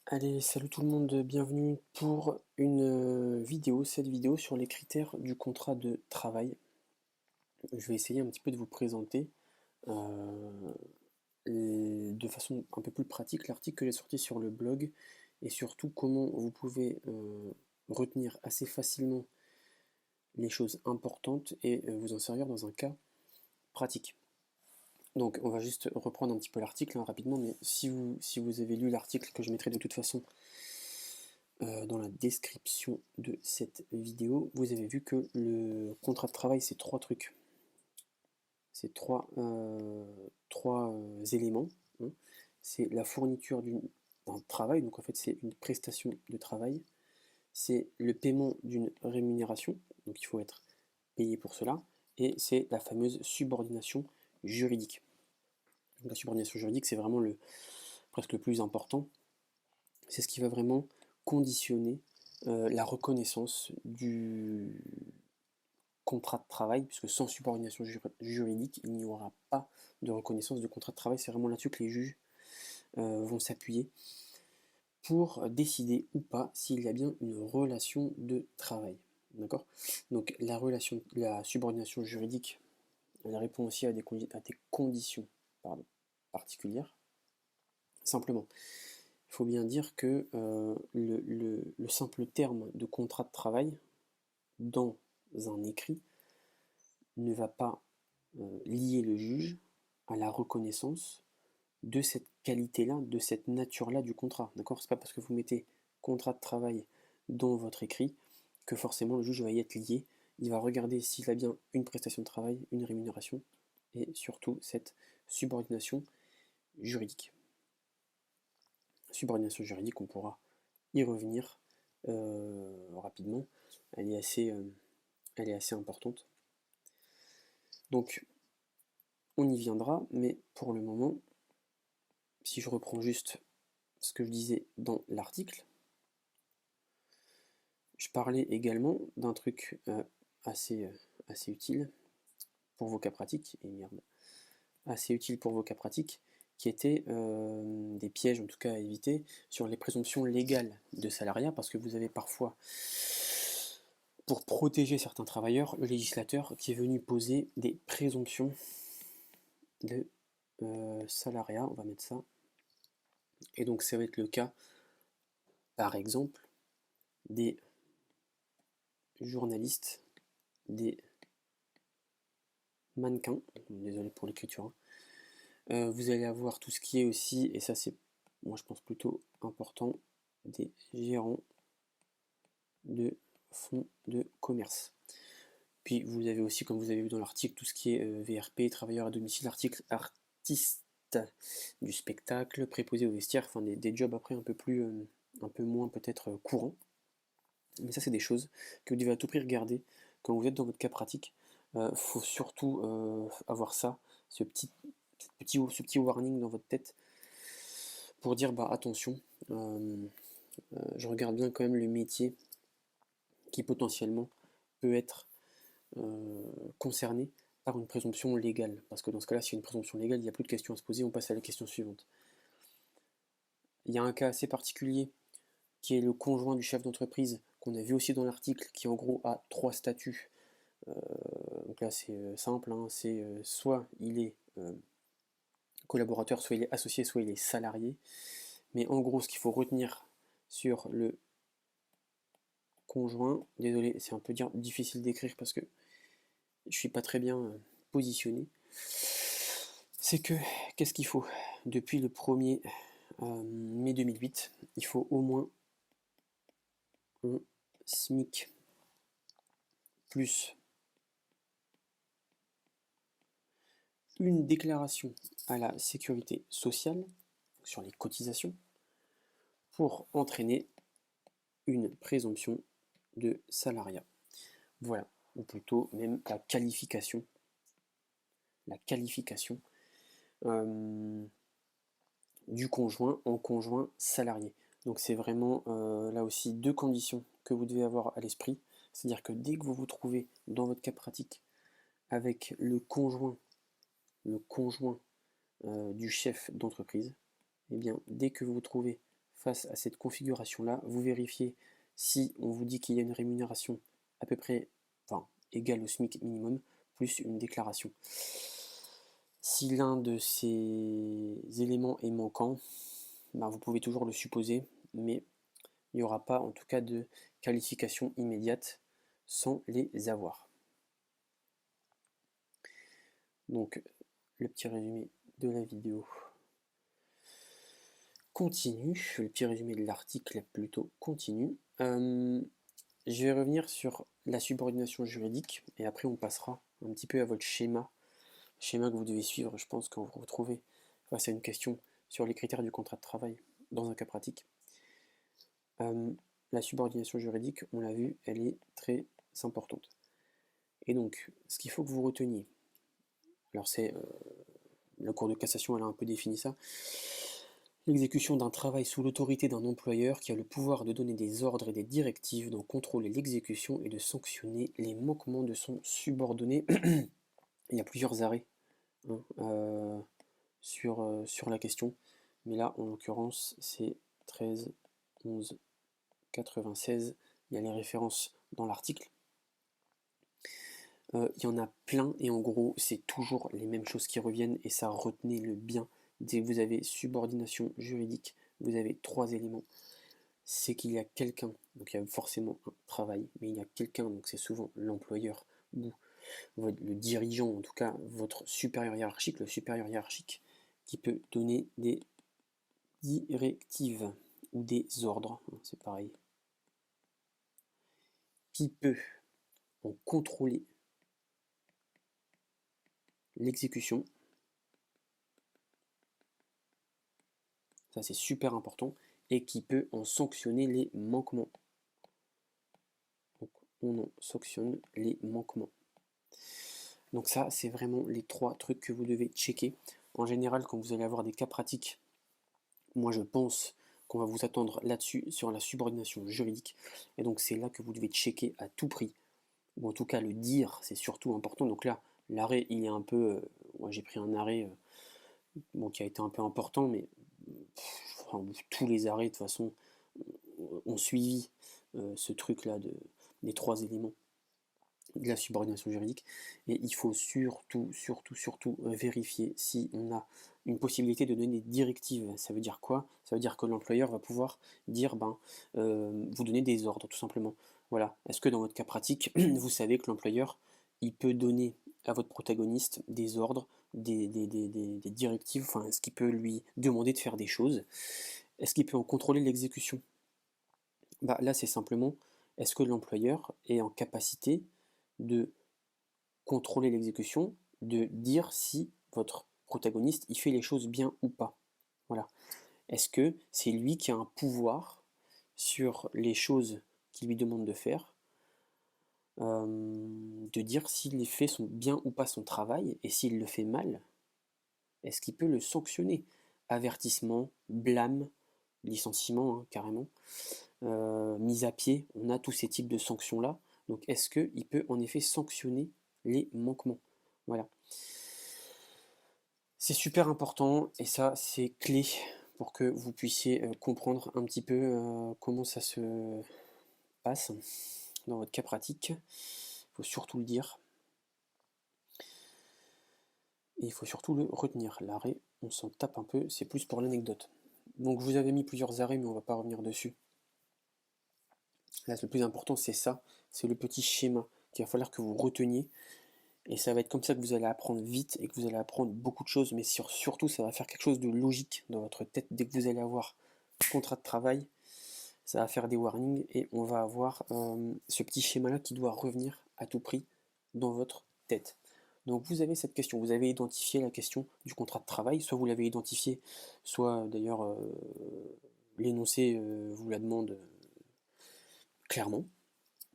Allez, salut tout le monde, bienvenue pour une vidéo, cette vidéo sur les critères du contrat de travail. Je vais essayer un petit peu de vous présenter euh, de façon un peu plus pratique l'article que j'ai sorti sur le blog et surtout comment vous pouvez retenir assez facilement les choses importantes et vous en servir dans un cas pratique. Donc on va juste reprendre un petit peu l'article rapidement, mais si vous avez lu l'article que je mettrai de toute façon dans la description de cette vidéo, vous avez vu que le contrat de travail, c'est trois trucs. C'est trois éléments, hein. C'est la fourniture d'un travail, donc en fait c'est une prestation de travail. C'est le paiement d'une rémunération, donc il faut être payé pour cela. Et c'est la fameuse subordination juridique. Donc la subordination juridique, c'est vraiment presque le plus important. C'est ce qui va vraiment conditionner la reconnaissance du contrat de travail, puisque sans subordination juridique, il n'y aura pas de reconnaissance de contrat de travail. C'est vraiment là-dessus que les juges vont s'appuyer pour décider ou pas s'il y a bien une relation de travail. D'accord? Donc la subordination juridique, elle répond aussi à des conditions particulières. Simplement, il faut bien dire que le simple terme de contrat de travail dans un écrit ne va pas lier le juge à la reconnaissance de cette qualité-là, de cette nature-là du contrat. D'accord? C'est pas parce que vous mettez contrat de travail dans votre écrit que forcément le juge va y être lié. Il va regarder s'il a bien une prestation de travail, une rémunération et surtout cette subordination juridique. Subordination juridique, on pourra y revenir rapidement. Elle est assez importante. Donc, on y viendra, mais pour le moment, si je reprends juste ce que je disais dans l'article, je parlais également d'un truc assez utile pour vos cas pratiques, et merde, assez utile pour vos cas pratiques, qui étaient des pièges en tout cas à éviter sur les présomptions légales de salariat, parce que vous avez parfois, pour protéger certains travailleurs, le législateur qui est venu poser des présomptions de salariat, on va mettre ça, et donc ça va être le cas, par exemple, des journalistes, des mannequins, désolé pour l'écriture, hein. Vous allez avoir tout ce qui est aussi, et ça c'est, moi je pense plutôt important, des gérants de fonds de commerce. Puis vous avez aussi, comme vous avez vu dans l'article, tout ce qui est VRP, travailleurs à domicile, artistes du spectacle, préposés au vestiaire, enfin des jobs après un peu moins peut-être courants. Mais ça c'est des choses que vous devez à tout prix regarder quand vous êtes dans votre cas pratique. Faut surtout avoir ça, ce petit warning dans votre tête pour dire bah attention, je regarde bien quand même le métier qui potentiellement peut être concerné par une présomption légale. Parce que dans ce cas-là, s'il y a une présomption légale, il n'y a plus de questions à se poser, on passe à la question suivante. Il y a un cas assez particulier qui est le conjoint du chef d'entreprise, qu'on a vu aussi dans l'article, qui en gros a trois statuts. Donc là c'est simple, hein, c'est soit il est collaborateur, soit il est associé, soit il est salarié. Mais en gros, ce qu'il faut retenir sur le conjoint, désolé, c'est un peu difficile d'écrire parce que je suis pas très bien positionné, c'est que qu'est-ce qu'il faut depuis le 1er mai 2008, il faut au moins un SMIC plus une déclaration à la sécurité sociale sur les cotisations pour entraîner une présomption de salariat. Voilà, ou plutôt même la qualification du conjoint en conjoint salarié. Donc c'est vraiment là aussi deux conditions que vous devez avoir à l'esprit. C'est-à-dire que dès que vous vous trouvez dans votre cas pratique avec le conjoint du chef d'entreprise, eh bien dès que vous vous trouvez face à cette configuration-là, vous vérifiez si on vous dit qu'il y a une rémunération à peu près égale au SMIC minimum, plus une déclaration. Si l'un de ces éléments est manquant, vous pouvez toujours le supposer, mais il n'y aura pas en tout cas de qualification immédiate sans les avoir. Donc le petit résumé de la vidéo continue, le petit résumé de l'article plutôt continue. Je vais revenir sur la subordination juridique et après on passera un petit peu à votre schéma que vous devez suivre, je pense, quand vous vous retrouvez face à une question sur les critères du contrat de travail dans un cas pratique. La subordination juridique, on l'a vu, elle est très importante. Et donc, ce qu'il faut que vous reteniez, alors c'est la Cour de cassation, elle a un peu défini ça, l'exécution d'un travail sous l'autorité d'un employeur qui a le pouvoir de donner des ordres et des directives, d'en contrôler l'exécution et de sanctionner les manquements de son subordonné. Il y a plusieurs arrêts sur la question, mais là, en l'occurrence, c'est 13, 11, 96, il y a les références dans l'article. Il y en a plein, et en gros, c'est toujours les mêmes choses qui reviennent, et ça, retenez-le bien. Dès que vous avez subordination juridique, vous avez 3 éléments. C'est qu'il y a quelqu'un, donc il y a forcément un travail, mais il y a quelqu'un, donc c'est souvent l'employeur, ou le dirigeant, en tout cas votre supérieur hiérarchique, le supérieur hiérarchique, qui peut donner des directives ou des ordres, c'est pareil, qui peut en contrôler l'exécution. Ça c'est super important, et qui peut en sanctionner les manquements. Donc on en sanctionne les manquements. Donc ça c'est vraiment les 3 trucs que vous devez checker. En général, quand vous allez avoir des cas pratiques, moi je pense qu'on va vous attendre là-dessus, sur la subordination juridique, et donc c'est là que vous devez checker à tout prix, ou en tout cas le dire, c'est surtout important. Donc là, l'arrêt il est un peu, moi j'ai pris un arrêt qui a été un peu important, mais tous les arrêts de toute façon ont suivi ce truc là des 3 éléments de la subordination juridique, et il faut surtout vérifier si on a une possibilité de donner des directives. Ça veut dire quoi? Ça veut dire que l'employeur va pouvoir dire, vous donner des ordres, tout simplement. Voilà. Est-ce que dans votre cas pratique, vous savez que l'employeur, il peut donner à votre protagoniste des ordres, des directives, est-ce qu'il peut lui demander de faire des choses? Est-ce qu'il peut en contrôler l'exécution? Là, c'est simplement, est-ce que l'employeur est en capacité de contrôler l'exécution, de dire si votre protagoniste il fait les choses bien ou pas. Voilà. Est-ce que c'est lui qui a un pouvoir sur les choses qu'il lui demande de faire, de dire s'il fait bien ou pas son travail, et s'il le fait mal, est-ce qu'il peut le sanctionner? Avertissement, blâme, licenciement carrément, mise à pied, on a tous ces types de sanctions-là. Donc est-ce qu'il peut en effet sanctionner les manquements? Voilà. C'est super important, et ça c'est clé pour que vous puissiez comprendre un petit peu comment ça se passe dans votre cas pratique. Il faut surtout le dire. Et il faut surtout le retenir. L'arrêt, on s'en tape un peu, c'est plus pour l'anecdote. Donc je vous avais mis plusieurs arrêts, mais on ne va pas revenir dessus. Là, le plus important, c'est ça, c'est le petit schéma qu'il va falloir que vous reteniez. Et ça va être comme ça que vous allez apprendre vite, et que vous allez apprendre beaucoup de choses, mais surtout, ça va faire quelque chose de logique dans votre tête. Dès que vous allez avoir un contrat de travail, ça va faire des warnings, et on va avoir ce petit schéma-là qui doit revenir à tout prix dans votre tête. Donc vous avez cette question, vous avez identifié la question du contrat de travail, soit vous l'avez identifié, soit d'ailleurs l'énoncé vous la demande clairement.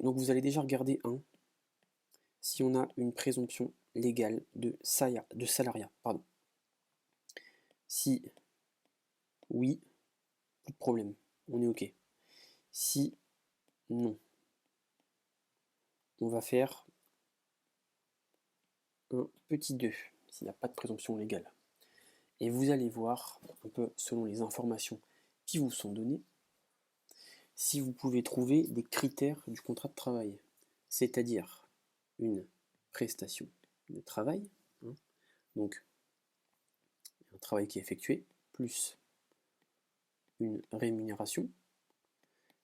Donc vous allez déjà regarder si on a une présomption légale de salariat. Pardon. Si oui, plus de problème, on est OK. Si non, on va faire un petit 2, s'il n'y a pas de présomption légale. Et vous allez voir, un peu selon les informations qui vous sont donnés si vous pouvez trouver des critères du contrat de travail, c'est-à-dire une prestation de travail, hein, donc un travail qui est effectué, plus une rémunération.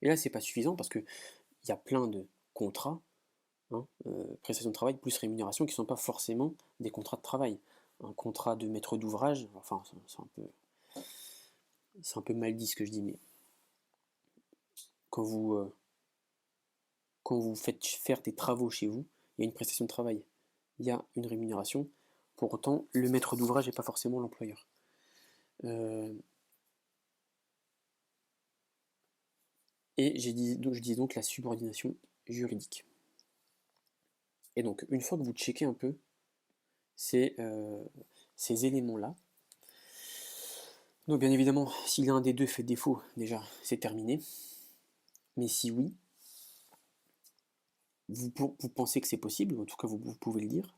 Et là, c'est pas suffisant parce qu'il y a plein de contrats, hein, prestation de travail plus rémunération, qui ne sont pas forcément des contrats de travail. Un contrat de maître d'ouvrage, enfin, c'est un peu mal dit ce que je dis, mais quand vous faites faire des travaux chez vous, il y a une prestation de travail, il y a une rémunération. Pour autant, le maître d'ouvrage n'est pas forcément l'employeur. Et je dis donc la subordination juridique. Et donc, une fois que vous checkez un peu ces éléments-là, donc bien évidemment, si l'un des deux fait défaut, déjà, c'est terminé. Mais si oui, vous pensez que c'est possible, en tout cas vous pouvez le dire,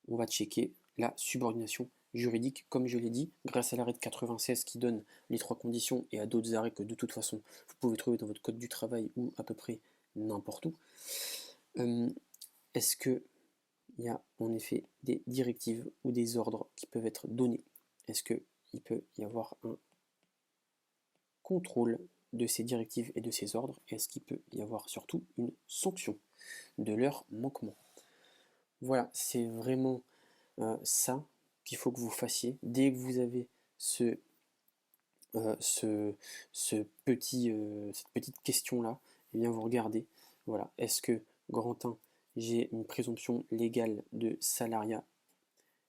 on va checker la subordination juridique, comme je l'ai dit, grâce à l'arrêt de 96 qui donne les 3 conditions et à d'autres arrêts que de toute façon vous pouvez trouver dans votre code du travail ou à peu près n'importe où. Est-ce qu'il y a en effet des directives ou des ordres qui peuvent être donnés? Est-ce qu'il peut y avoir un contrôle de ces directives et de ces ordres? Est-ce qu'il peut y avoir surtout une sanction de leur manquement? Voilà, c'est vraiment ça qu'il faut que vous fassiez. Dès que vous avez cette petite question-là, eh bien vous regardez, voilà, est-ce que, grand 1, j'ai une présomption légale de salariat?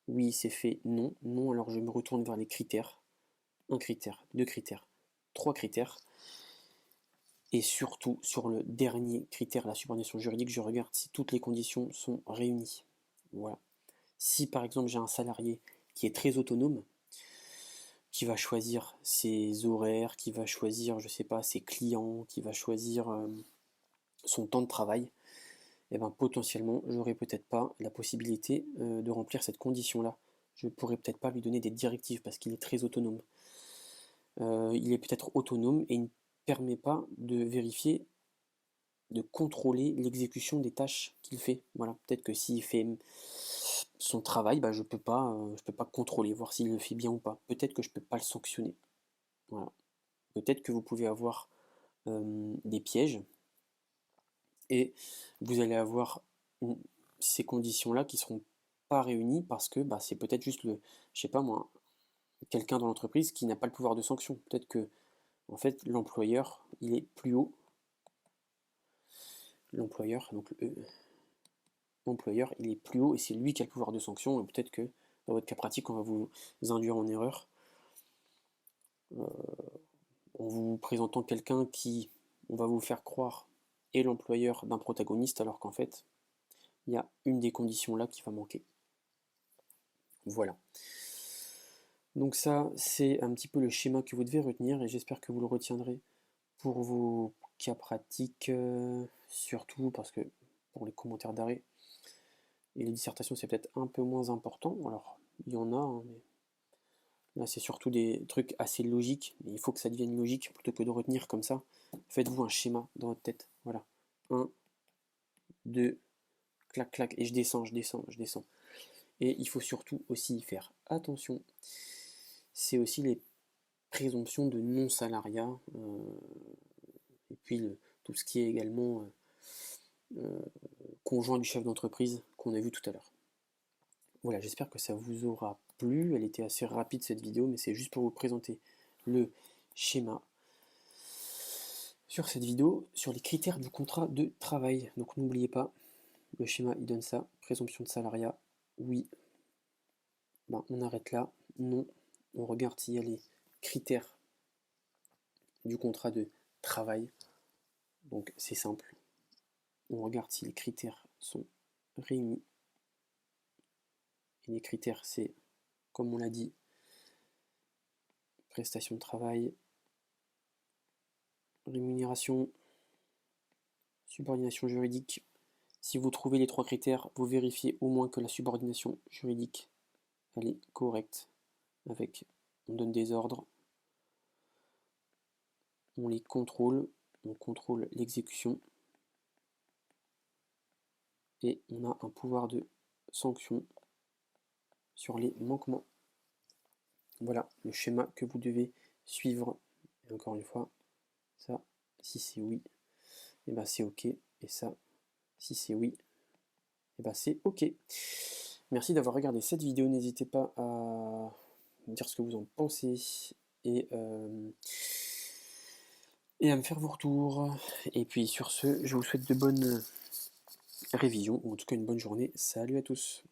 Oui, c'est fait. Non. Non, alors je me retourne vers les critères. 1 critère, 2 critères, 3 critères. Et surtout, sur le dernier critère, la subordination juridique, je regarde si toutes les conditions sont réunies. Voilà. Si par exemple j'ai un salarié qui est très autonome, qui va choisir ses horaires, qui va choisir, je sais pas, ses clients, qui va choisir son temps de travail, et bien potentiellement, j'aurais peut-être pas la possibilité de remplir cette condition-là. Je pourrais peut-être pas lui donner des directives parce qu'il est très autonome. Il est peut-être autonome et il ne permet pas de vérifier, de contrôler l'exécution des tâches qu'il fait. Voilà, peut-être que s'il fait son travail, bah, je peux pas contrôler, voir s'il le fait bien ou pas. Peut-être que je peux pas le sanctionner. Voilà. Peut-être que vous pouvez avoir des pièges et vous allez avoir ces conditions-là qui seront pas réunies parce que bah, c'est peut-être juste je sais pas moi, quelqu'un dans l'entreprise qui n'a pas le pouvoir de sanction. Peut-être que en fait l'employeur il est plus haut. L'employeur, donc l'employeur il est plus haut et c'est lui qui a le pouvoir de sanction. Et peut-être que dans votre cas pratique, on va vous induire en erreur en vous présentant quelqu'un qui, on va vous faire croire, est l'employeur d'un protagoniste, alors qu'en fait, il y a une des conditions là qui va manquer. Voilà. Donc ça, c'est un petit peu le schéma que vous devez retenir, et j'espère que vous le retiendrez pour vos cas pratiques, surtout parce que pour les commentaires d'arrêt et les dissertations, c'est peut-être un peu moins important. Alors, il y en a, hein, mais là, c'est surtout des trucs assez logiques, mais il faut que ça devienne logique plutôt que de retenir comme ça. Faites-vous un schéma dans votre tête. Voilà. 1, 2, clac, clac, et je descends, je descends, je descends. Et il faut surtout aussi faire attention. C'est aussi les présomptions de non-salariat, et puis tout ce qui est également conjoint du chef d'entreprise qu'on a vu tout à l'heure. Voilà, j'espère que ça vous aura plu. Elle était assez rapide cette vidéo, mais c'est juste pour vous présenter le schéma sur cette vidéo, sur les critères du contrat de travail. Donc n'oubliez pas, le schéma il donne ça, présomption de salariat, oui, ben, on arrête là, non, on regarde s'il y a les critères du contrat de travail. Donc c'est simple, on regarde si les critères sont réunis. Et les critères c'est, comme on l'a dit, prestation de travail, rémunération, subordination juridique. Si vous trouvez les 3 critères, vous vérifiez au moins que la subordination juridique elle est correcte. On donne des ordres, on contrôle l'exécution, et on a un pouvoir de sanction sur les manquements. Voilà le schéma que vous devez suivre. Et encore une fois, ça, si c'est oui, et ben c'est ok. Et ça, si c'est oui, et ben c'est ok. Merci d'avoir regardé cette vidéo. N'hésitez pas à me dire ce que vous en pensez et à me faire vos retours. Et puis sur ce, je vous souhaite de bonnes révisions, ou en tout cas une bonne journée. Salut à tous.